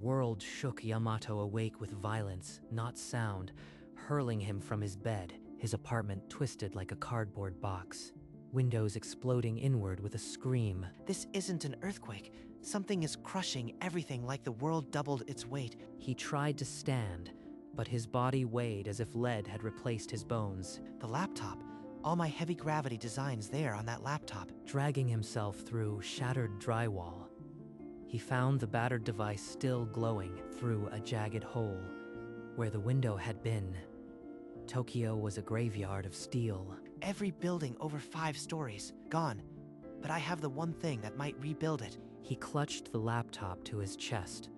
world shook Yamato awake with violence, not sound, hurling him from his bed, his apartment twisted like a cardboard box. Windows exploding inward with a scream. This isn't an earthquake. Something is crushing everything like the world doubled its weight. He tried to stand, but his body weighed as if lead had replaced his bones. The laptop. All my heavy gravity designs there on that laptop. Dragging himself through shattered drywall, he found the battered device still glowing through a jagged hole where the window had been. Tokyo was a graveyard of steel. Every building over 5 stories, gone. But I have the one thing that might rebuild it. He clutched the laptop to his chest,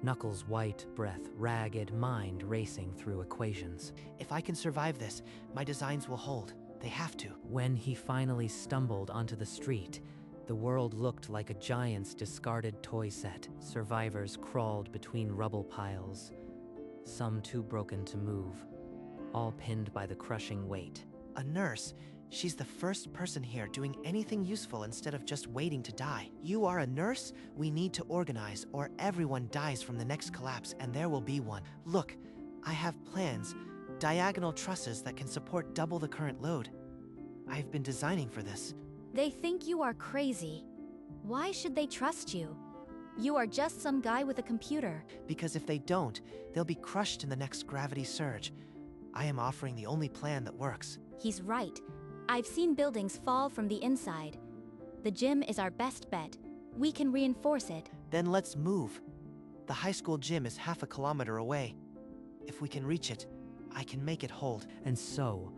knuckles white, breath ragged, mind racing through equations. If I can survive this, my designs will hold. They have to. When he finally stumbled onto the street, the world looked like a giant's discarded toy set. Survivors crawled between rubble piles, some too broken to move, all pinned by the crushing weight. A nurse. She's the first person here doing anything useful instead of just waiting to die. You are a nurse? We need to organize, or everyone dies from the next collapse, and there will be one. Look, I have plans. Diagonal trusses that can support double the current load. I've been designing for this. They think you are crazy. Why should they trust you? You are just some guy with a computer. Because if they don't, they'll be crushed in the next gravity surge. I am offering the only plan that works. He's right. I've seen buildings fall from the inside. The gym is our best bet. We can reinforce it. Then let's move. The high school gym is half a kilometer away. If we can reach it, I can make it hold. And so,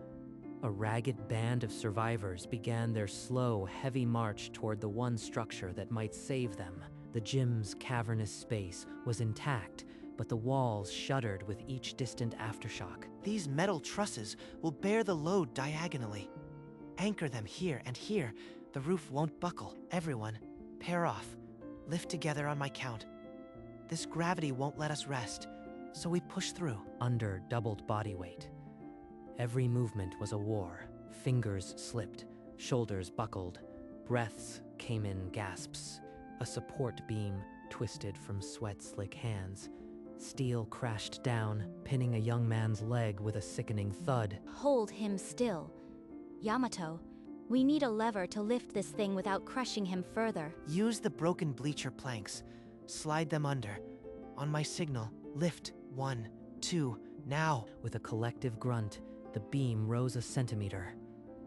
a ragged band of survivors began their slow, heavy march toward the one structure that might save them. The gym's cavernous space was intact, but the walls shuddered with each distant aftershock. These metal trusses will bear the load diagonally. Anchor them here and here. The roof won't buckle. Everyone, pair off. Lift together on my count. This gravity won't let us rest, so we push through. Under doubled body weight. Every movement was a war. Fingers slipped, shoulders buckled, breaths came in gasps. A support beam twisted from sweat-slick hands. Steel crashed down, pinning a young man's leg with a sickening thud. Hold him still. Yamato, we need a lever to lift this thing without crushing him further. Use the broken bleacher planks. Slide them under. On my signal, lift. 1, 2, now. With a collective grunt, the beam rose a centimeter.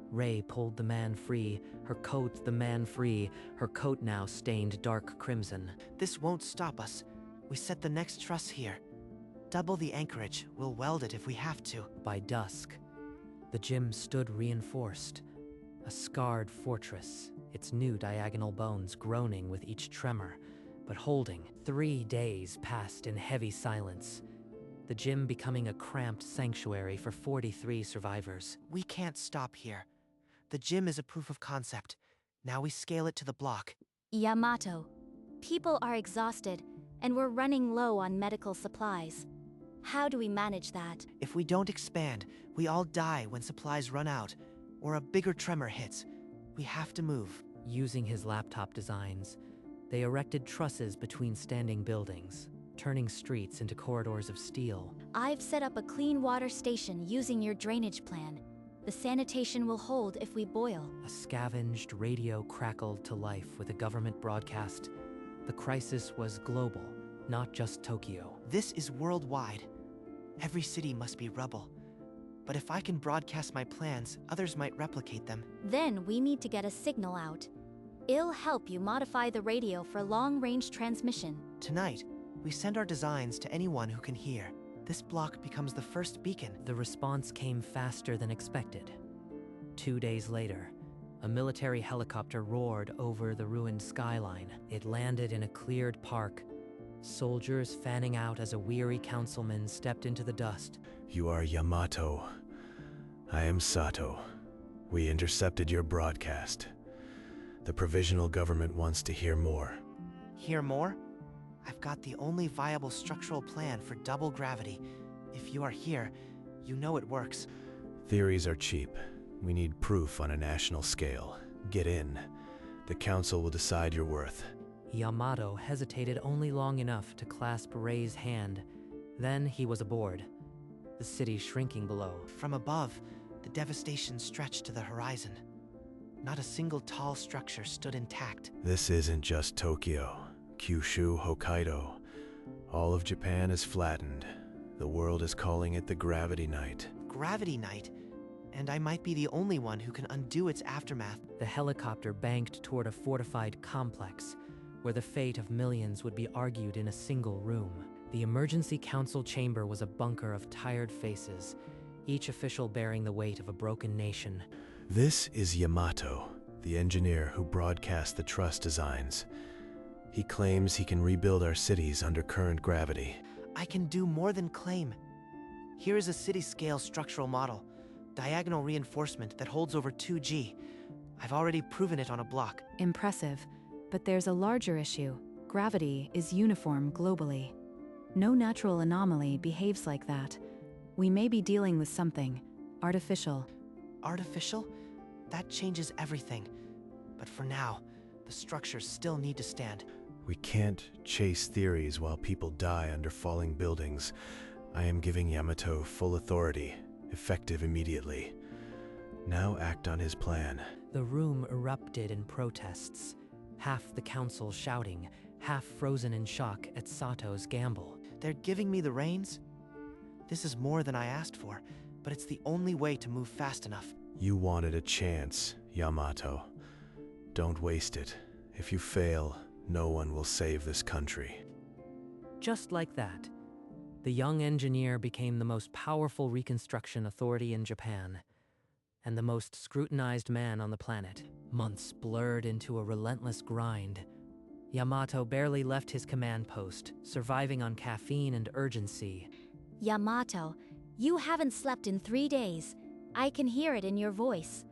Ray pulled the man free, her coat the man free, her coat now stained dark crimson. This won't stop us. We set the next truss here. Double the anchorage. We'll weld it if we have to. By dusk, the gym stood reinforced. A scarred fortress, its new diagonal bones groaning with each tremor, but holding. 3 days passed in heavy silence. The gym becoming a cramped sanctuary for 43 survivors. We can't stop here. The gym is a proof of concept. Now we scale it to the block. Yamato, people are exhausted, and we're running low on medical supplies. How do we manage that? If we don't expand, we all die when supplies run out, or a bigger tremor hits. We have to move. Using his laptop designs, they erected trusses between standing buildings, turning streets into corridors of steel. I've set up a clean water station using your drainage plan. The sanitation will hold if we boil. A scavenged radio crackled to life with a government broadcast. The crisis was global, not just Tokyo. This is worldwide. Every city must be rubble. But if I can broadcast my plans, others might replicate them. Then we need to get a signal out. I'll help you modify the radio for long-range transmission. Tonight, we send our designs to anyone who can hear. This block becomes the first beacon. The response came faster than expected. 2 days later, a military helicopter roared over the ruined skyline. It landed in a cleared park, soldiers fanning out as a weary councilman stepped into the dust. You are Yamato. I am Sato. We intercepted your broadcast. The provisional government wants to hear more. Hear more? I've got the only viable structural plan for double gravity. If you are here, you know it works. Theories are cheap. We need proof on a national scale. Get in. The council will decide your worth. Yamato hesitated only long enough to clasp Rei's hand. Then he was aboard, the city shrinking below. From above, the devastation stretched to the horizon. Not a single tall structure stood intact. This isn't just Tokyo, Kyushu, Hokkaido. All of Japan is flattened. The world is calling it the Gravity Night. Gravity Night, and I might be the only one who can undo its aftermath. The helicopter banked toward a fortified complex, where the fate of millions would be argued in a single room. The emergency council chamber was a bunker of tired faces, each official bearing the weight of a broken nation. This is Yamato, the engineer who broadcast the truss designs. He claims he can rebuild our cities under current gravity. I can do more than claim. Here is a city-scale structural model, diagonal reinforcement that holds over 2G. I've already proven it on a block. Impressive, but there's a larger issue. Gravity is uniform globally. No natural anomaly behaves like that. We may be dealing with something artificial. Artificial? That changes everything. But for now, the structures still need to stand. We can't chase theories while people die under falling buildings. I am giving Yamato full authority, effective immediately. Now act on his plan. The room erupted in protests, half the council shouting, half frozen in shock at Sato's gamble. They're giving me the reins? This is more than I asked for, but it's the only way to move fast enough. You wanted a chance, Yamato. Don't waste it. If you fail, no one will save this country. Just like that, the young engineer became the most powerful reconstruction authority in Japan, and the most scrutinized man on the planet. Months blurred into a relentless grind. Yamato barely left his command post, surviving on caffeine and urgency. Yamato, you haven't slept in 3 days. I can hear it in your voice.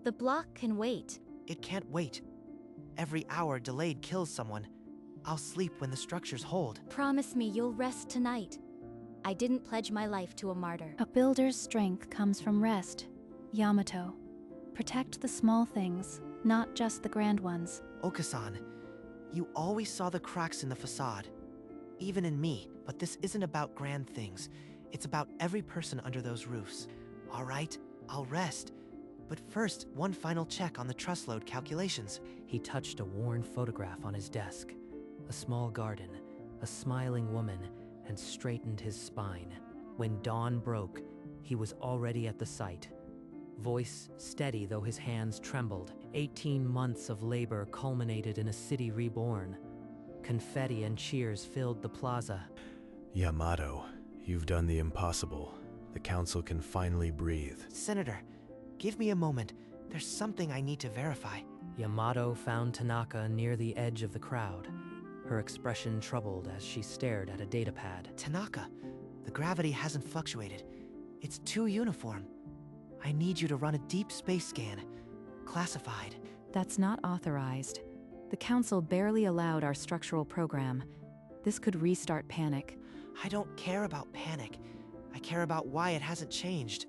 The block can wait. It can't wait. Every hour delayed kills someone. I'll sleep when the structures hold. Promise me you'll rest tonight. I didn't pledge my life to a martyr. A builder's strength comes from rest. Yamato, protect the small things, not just the grand ones. Okasan, you always saw the cracks in the facade. Even in me, but this isn't about grand things. It's about every person under those roofs. All right, I'll rest. But first, one final check on the truss load calculations. He touched a worn photograph on his desk. A small garden, a smiling woman, and straightened his spine. When dawn broke, he was already at the site. Voice steady though his hands trembled. 18 months of labor culminated in a city reborn. Confetti and cheers filled the plaza. Yamato, you've done the impossible. The council can finally breathe. Senator, give me a moment. There's something I need to verify. Yamato found Tanaka near the edge of the crowd, her expression troubled as she stared at a datapad. Tanaka, the gravity hasn't fluctuated. It's too uniform. I need you to run a deep space scan. Classified. That's not authorized. The council barely allowed our structural program. This could restart panic. I don't care about panic. I care about why it hasn't changed.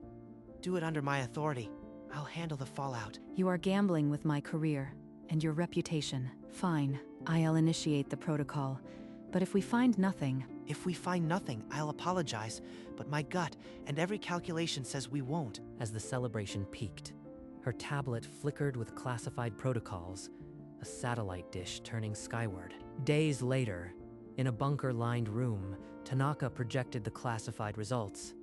Do it under my authority. I'll handle the fallout. You are gambling with my career and your reputation. Fine, I'll initiate the protocol. But if we find nothing... If we find nothing, I'll apologize. But my gut and every calculation says we won't. As the celebration peaked, her tablet flickered with classified protocols, a satellite dish turning skyward. Days later, in a bunker-lined room, Tanaka projected the classified results.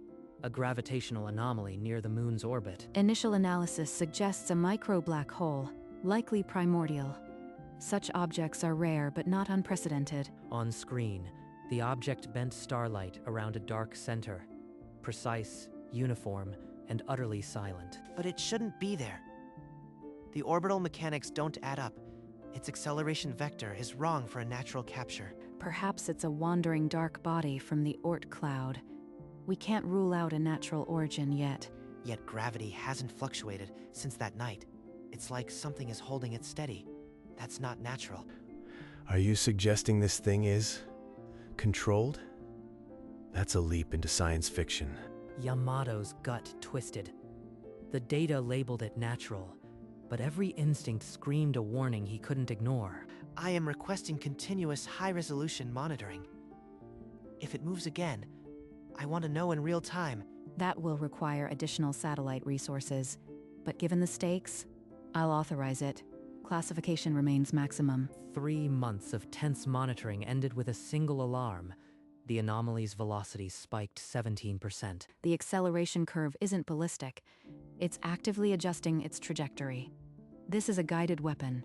A gravitational anomaly near the moon's orbit. Initial analysis suggests a micro-black hole, likely primordial. Such objects are rare but not unprecedented. On screen, the object bent starlight around a dark center, precise, uniform, and utterly silent. But it shouldn't be there. The orbital mechanics don't add up. Its acceleration vector is wrong for a natural capture. Perhaps it's a wandering dark body from the Oort cloud. We can't rule out a natural origin yet. Yet gravity hasn't fluctuated since that night. It's like something is holding it steady. That's not natural. Are you suggesting this thing is controlled? That's a leap into science fiction. Yamato's gut twisted. The data labeled it natural, but every instinct screamed a warning he couldn't ignore. I am requesting continuous high-resolution monitoring. If it moves again, I want to know in real time. That will require additional satellite resources, but given the stakes, I'll authorize it. Classification remains maximum. 3 months of tense monitoring ended with a single alarm. The anomaly's velocity spiked 17%. The acceleration curve isn't ballistic. It's actively adjusting its trajectory. This is a guided weapon.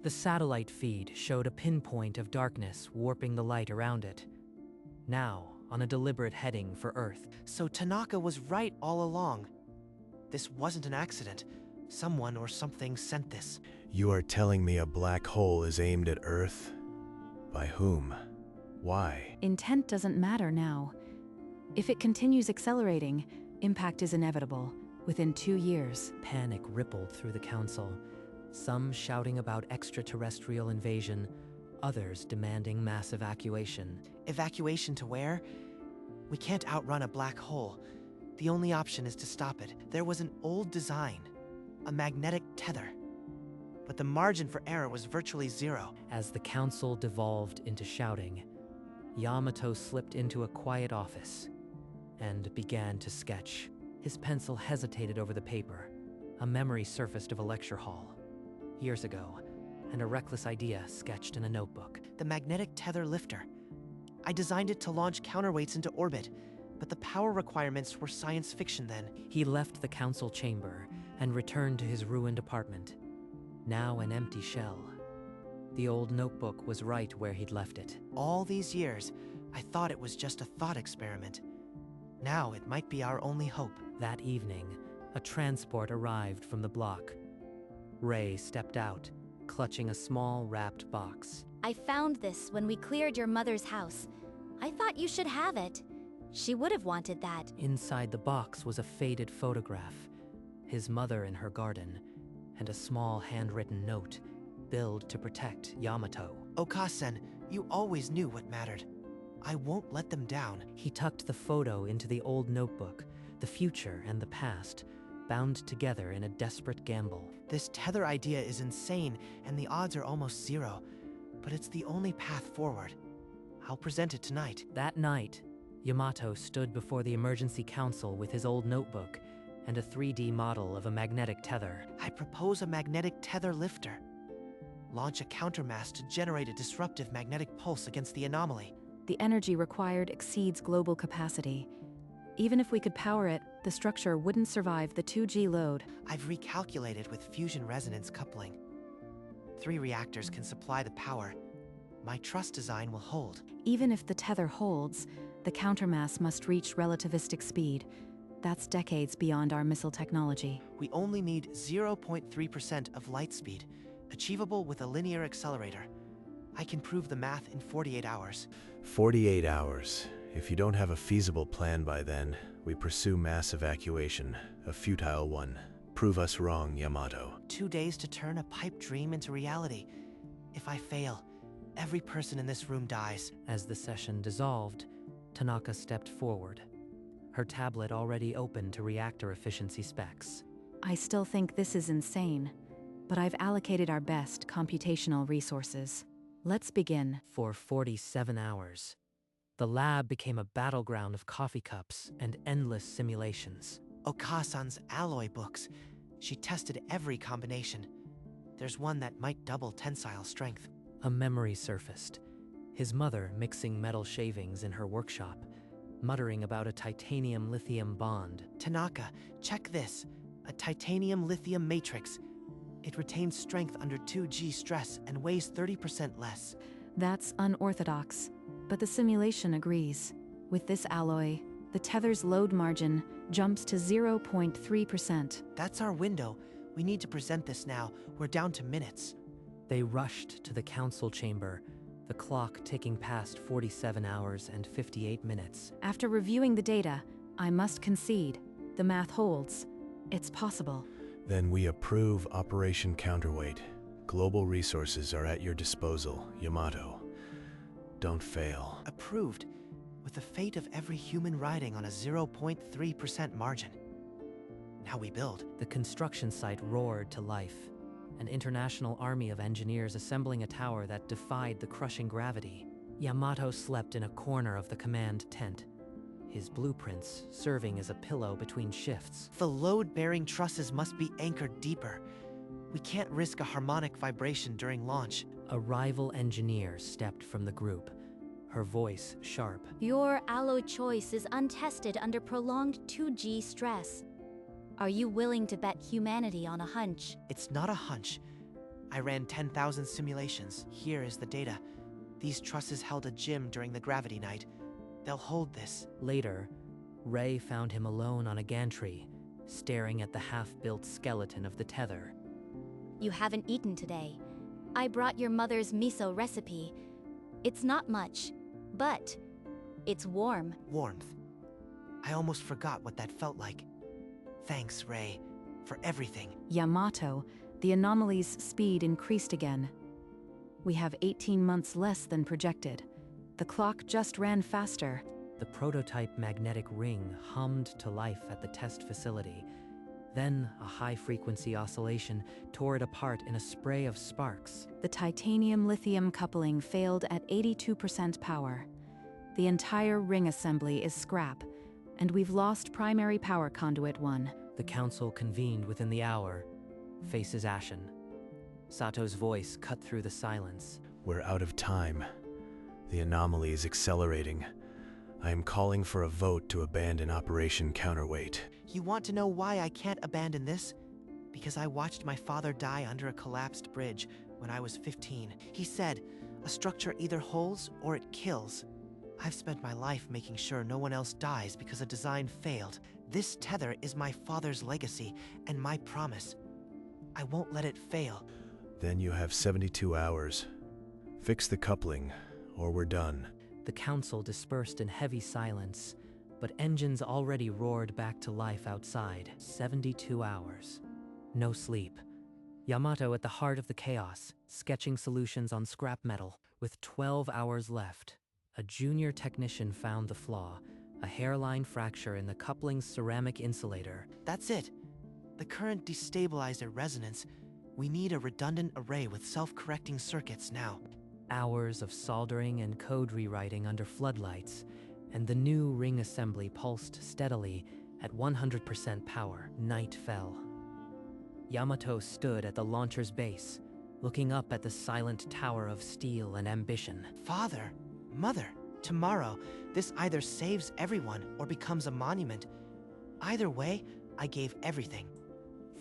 The satellite feed showed a pinpoint of darkness warping the light around it. Now, on a deliberate heading for Earth. So Tanaka was right all along. This wasn't an accident. Someone or something sent this. You are telling me a black hole is aimed at Earth? By whom? Why? Intent doesn't matter now. If it continues accelerating, impact is inevitable, within 2 years. Panic rippled through the council, some shouting about extraterrestrial invasion, others demanding mass evacuation. Evacuation to where? We can't outrun a black hole. The only option is to stop it. There was an old design, a magnetic tether. But the margin for error was virtually zero. As the council devolved into shouting, Yamato slipped into a quiet office and began to sketch. His pencil hesitated over the paper. A memory surfaced of a lecture hall, years ago, and a reckless idea sketched in a notebook. The magnetic tether lifter. I designed it to launch counterweights into orbit, but the power requirements were science fiction then. He left the council chamber and returned to his ruined apartment, now an empty shell. The old notebook was right where he'd left it. All these years, I thought it was just a thought experiment. Now it might be our only hope. That evening, a transport arrived from the block. Ray stepped out, clutching a small wrapped box. I found this when we cleared your mother's house. I thought you should have it. She would have wanted that. Inside the box was a faded photograph, his mother in her garden, and a small handwritten note, billed to protect Yamato. Okasen, you always knew what mattered. I won't let them down. He tucked the photo into the old notebook, the future and the past, bound together in a desperate gamble. This tether idea is insane, and the odds are almost zero. But it's the only path forward. I'll present it tonight. That night, Yamato stood before the emergency council with his old notebook and a 3D model of a magnetic tether. I propose a magnetic tether lifter. Launch a countermass to generate a disruptive magnetic pulse against the anomaly. The energy required exceeds global capacity. Even if we could power it, the structure wouldn't survive the 2G load. I've recalculated with fusion resonance coupling. 3 reactors can supply the power. My truss design will hold. Even if the tether holds, the countermass must reach relativistic speed. That's decades beyond our missile technology. We only need 0.3% of light speed, achievable with a linear accelerator. I can prove the math in 48 hours. 48 hours. If you don't have a feasible plan by then, we pursue mass evacuation, a futile one. Prove us wrong, Yamato. 2 days to turn a pipe dream into reality. If I fail, every person in this room dies. As the session dissolved, Tanaka stepped forward, her tablet already open to reactor efficiency specs. I still think this is insane, but I've allocated our best computational resources. Let's begin. For 47 hours, the lab became a battleground of coffee cups and endless simulations. Okasan's alloy books. She tested every combination. There's one that might double tensile strength. A memory surfaced, his mother mixing metal shavings in her workshop, muttering about a titanium-lithium bond. Tanaka, check this. A titanium-lithium matrix. It retains strength under 2G stress and weighs 30% less. That's unorthodox, but the simulation agrees. With this alloy, the tether's load margin jumps to 0.3%. That's our window. We need to present this now. We're down to minutes. They rushed to the council chamber, the clock ticking past 47 hours and 58 minutes. After reviewing the data, I must concede. The math holds. It's possible. Then we approve Operation Counterweight. Global resources are at your disposal, Yamato. Don't fail. Approved, with the fate of every human riding on a 0.3% margin. Now we build. The construction site roared to life. an international army of engineers assembling a tower that defied the crushing gravity. Yamato slept in a corner of the command tent, his blueprints serving as a pillow between shifts. The load-bearing trusses must be anchored deeper. We can't risk a harmonic vibration during launch. A rival engineer stepped from the group, her voice sharp. Your alloy choice is untested under prolonged 2G stress. Are you willing to bet humanity on a hunch? It's not a hunch. I ran 10,000 simulations. Here is the data. These trusses held a gym during the gravity night. They'll hold this. Later, Ray found him alone on a gantry, staring at the half-built skeleton of the tether. You haven't eaten today. I brought your mother's miso recipe. It's not much, but it's warm. Warmth. I almost forgot what that felt like. Thanks, Ray, for everything. Yamato, the anomaly's speed increased again. We have 18 months less than projected. The clock just ran faster. The prototype magnetic ring hummed to life at the test facility. Then, a high-frequency oscillation tore it apart in a spray of sparks. The titanium-lithium coupling failed at 82% power. The entire ring assembly is scrap, and we've lost primary power conduit 1. The council convened within the hour, faces ashen. Sato's voice cut through the silence. We're out of time. The anomaly is accelerating. I am calling for a vote to abandon Operation Counterweight. You want to know why I can't abandon this? Because I watched my father die under a collapsed bridge when I was 15. He said, a structure either holds or it kills. I've spent my life making sure no one else dies because a design failed. This tether is my father's legacy and my promise. I won't let it fail. Then you have 72 hours. Fix the coupling, or we're done. The council dispersed in heavy silence, but engines already roared back to life outside. 72 hours. No sleep. Yamato at the heart of the chaos, sketching solutions on scrap metal. With 12 hours left, a junior technician found the flaw, a hairline fracture in the coupling's ceramic insulator. That's it. The current destabilized at resonance. We need a redundant array with self-correcting circuits now. Hours of soldering and code rewriting under floodlights, and the new ring assembly pulsed steadily at 100% power. Night fell. Yamato stood at the launcher's base, looking up at the silent tower of steel and ambition. Father, Mother, tomorrow, this either saves everyone or becomes a monument. Either way, I gave everything.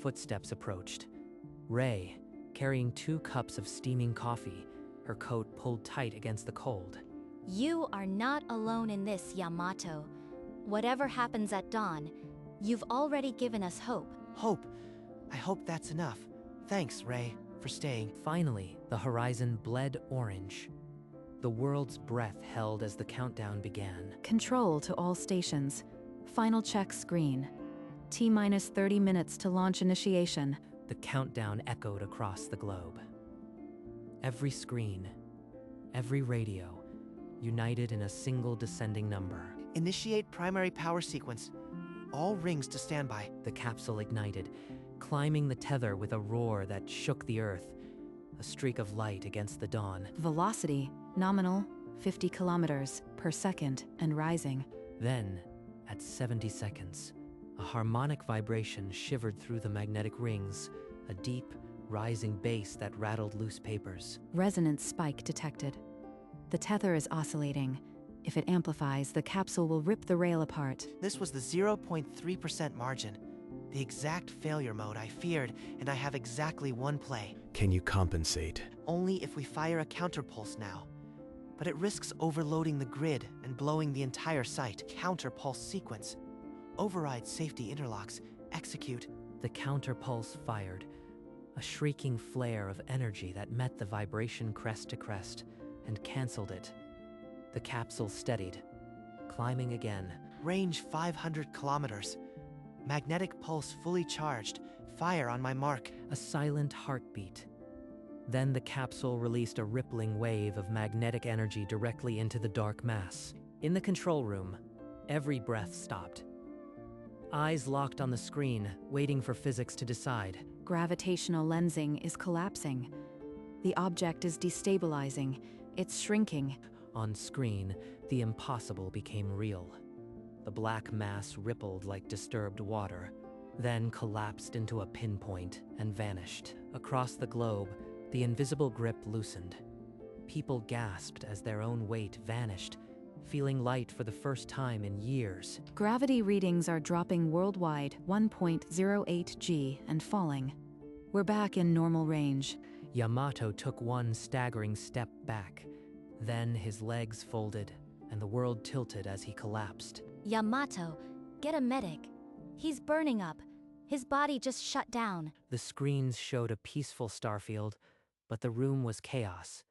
Footsteps approached. Ray, carrying 2 cups of steaming coffee, her coat pulled tight against the cold. You are not alone in this, Yamato. Whatever happens at dawn, you've already given us hope. Hope. I hope that's enough. Thanks, Ray, for staying. Finally, the horizon bled orange. The world's breath held as the countdown began. Control to all stations. Final check screen. T-minus 30 minutes to launch initiation. The countdown echoed across the globe. Every screen, every radio, united in a single descending number. Initiate primary power sequence. All rings to standby. The capsule ignited, climbing the tether with a roar that shook the earth, a streak of light against the dawn. Velocity, nominal, 50 kilometers per second and rising. Then, at 70 seconds, a harmonic vibration shivered through the magnetic rings, a deep, rising bass that rattled loose papers. Resonance spike detected. The tether is oscillating. If it amplifies, the capsule will rip the rail apart. This was the 0.3% margin. The exact failure mode I feared, and I have exactly 1 play. Can you compensate? Only if we fire a counterpulse now. But it risks overloading the grid and blowing the entire site. Counterpulse sequence. Override safety interlocks. Execute. The counterpulse fired, a shrieking flare of energy that met the vibration crest to crest and canceled it. The capsule steadied, climbing again. Range 500 kilometers. Magnetic pulse fully charged. Fire on my mark. A silent heartbeat. Then the capsule released a rippling wave of magnetic energy directly into the dark mass. In the control room, every breath stopped. Eyes locked on the screen, waiting for physics to decide. gravitational lensing is collapsing. The object is destabilizing. It's shrinking. On screen, the impossible became real. The black mass rippled like disturbed water, then collapsed into a pinpoint and vanished. Across the globe, the invisible grip loosened. People gasped as their own weight vanished, feeling light for the first time in years. Gravity readings are dropping worldwide 1.08 G and falling. We're back in normal range. Yamato took one staggering step back. Then his legs folded, and the world tilted as he collapsed. Yamato, get a medic. He's burning up. His body just shut down. The screens showed a peaceful starfield, but the room was chaos,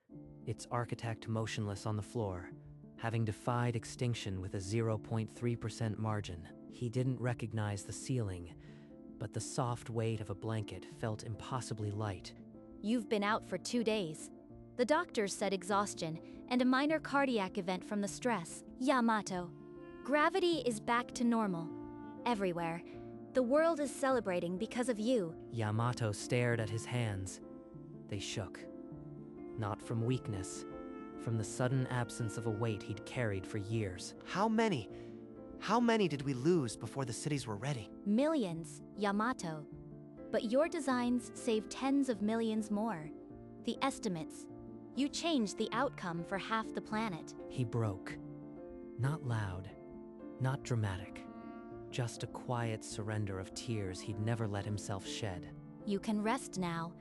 its architect motionless on the floor, having defied extinction with a 0.3% margin. He didn't recognize the ceiling, but the soft weight of a blanket felt impossibly light. You've been out for 2 days. The doctors said exhaustion and a minor cardiac event from the stress. Yamato, gravity is back to normal. Everywhere. The world is celebrating because of you. Yamato stared at his hands. They shook. Not from weakness, from the sudden absence of a weight he'd carried for years. How many? How many did we lose before the cities were ready? Millions, Yamato. But your designs save tens of millions more. The estimates. You changed the outcome for half the planet. He broke. Not loud, not dramatic. Just a quiet surrender of tears he'd never let himself shed. You can rest now.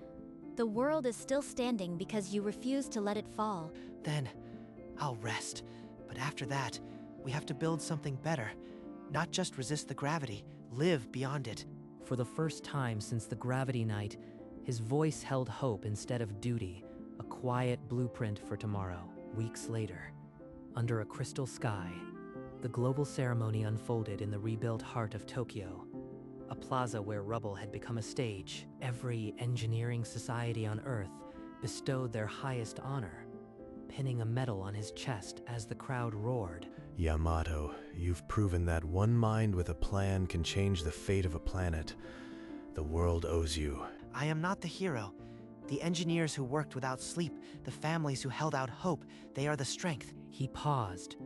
The world is still standing because you refuse to let it fall. Then, I'll rest. But after that, we have to build something better. Not just resist the gravity, live beyond it. For the first time since the Gravity Night, his voice held hope instead of duty, a quiet blueprint for tomorrow. Weeks later, under a crystal sky, the global ceremony unfolded in the rebuilt heart of Tokyo, a plaza where rubble had become a stage. Every engineering society on Earth bestowed their highest honor, pinning a medal on his chest as the crowd roared. Yamato, you've proven that one mind with a plan can change the fate of a planet. The world owes you. I am not the hero. The engineers who worked without sleep, the families who held out hope, they are the strength. He paused,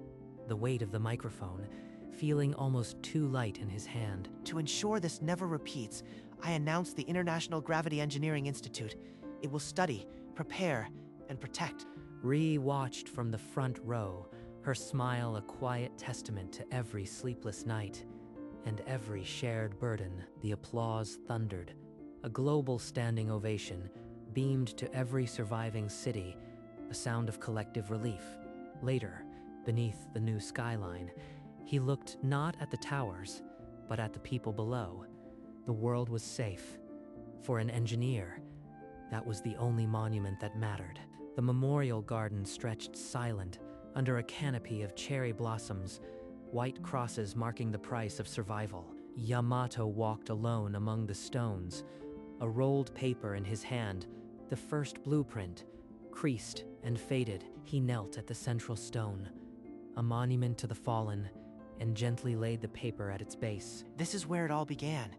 the weight of the microphone feeling almost too light in his hand. To ensure this never repeats, I announced the International Gravity Engineering Institute. It will study, prepare, and protect. Ree watched from the front row, her smile a quiet testament to every sleepless night and every shared burden. The applause thundered. A global standing ovation beamed to every surviving city, a sound of collective relief. Later, beneath the new skyline, he looked not at the towers, but at the people below. The world was safe. For an engineer, that was the only monument that mattered. The memorial garden stretched silent under a canopy of cherry blossoms, white crosses marking the price of survival. Yamato walked alone among the stones, a rolled paper in his hand, the first blueprint, creased and faded. He knelt at the central stone, a monument to the fallen, and gently laid the paper at its base. This is where it all began.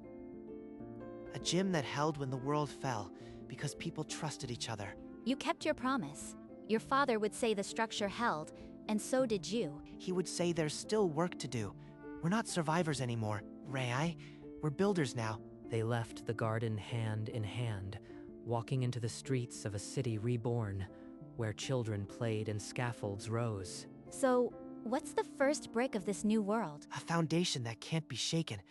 A gym that held when the world fell, because people trusted each other. You kept your promise. Your father would say the structure held, and so did you. He would say there's still work to do. We're not survivors anymore, Rei. We're builders now. They left the garden hand in hand, walking into the streets of a city reborn, where children played and scaffolds rose. So, what's the first brick of this new world? A foundation that can't be shaken.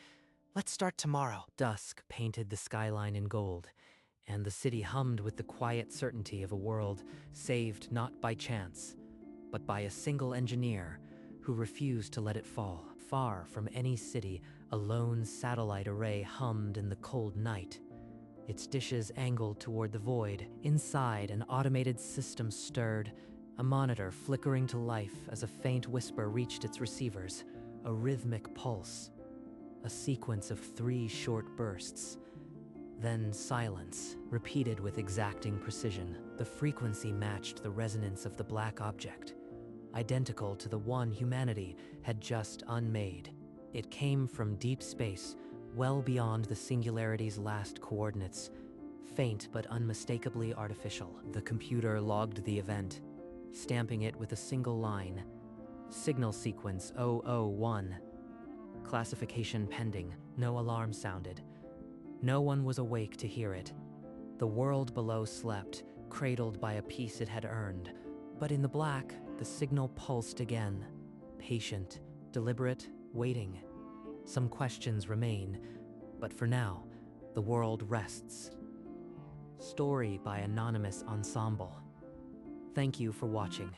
Let's start tomorrow. Dusk painted the skyline in gold, and the city hummed with the quiet certainty of a world saved not by chance, but by a single engineer who refused to let it fall. Far from any city, a lone satellite array hummed in the cold night. Its dishes angled toward the void. Inside, an automated system stirred, a monitor flickering to life as a faint whisper reached its receivers, a rhythmic pulse, a sequence of 3 short bursts. Then silence, repeated with exacting precision. The frequency matched the resonance of the black object, identical to the one humanity had just unmade. It came from deep space, well beyond the singularity's last coordinates, faint but unmistakably artificial. The computer logged the event, stamping it with a single line. Signal sequence 001. Classification pending. No alarm sounded. No one was awake to hear it. The world below slept, cradled by a peace it had earned. But in the black, the signal pulsed again. Patient, deliberate, waiting. Some questions remain, but for now, the world rests. Story by Anonymous Ensemble. Thank you for watching.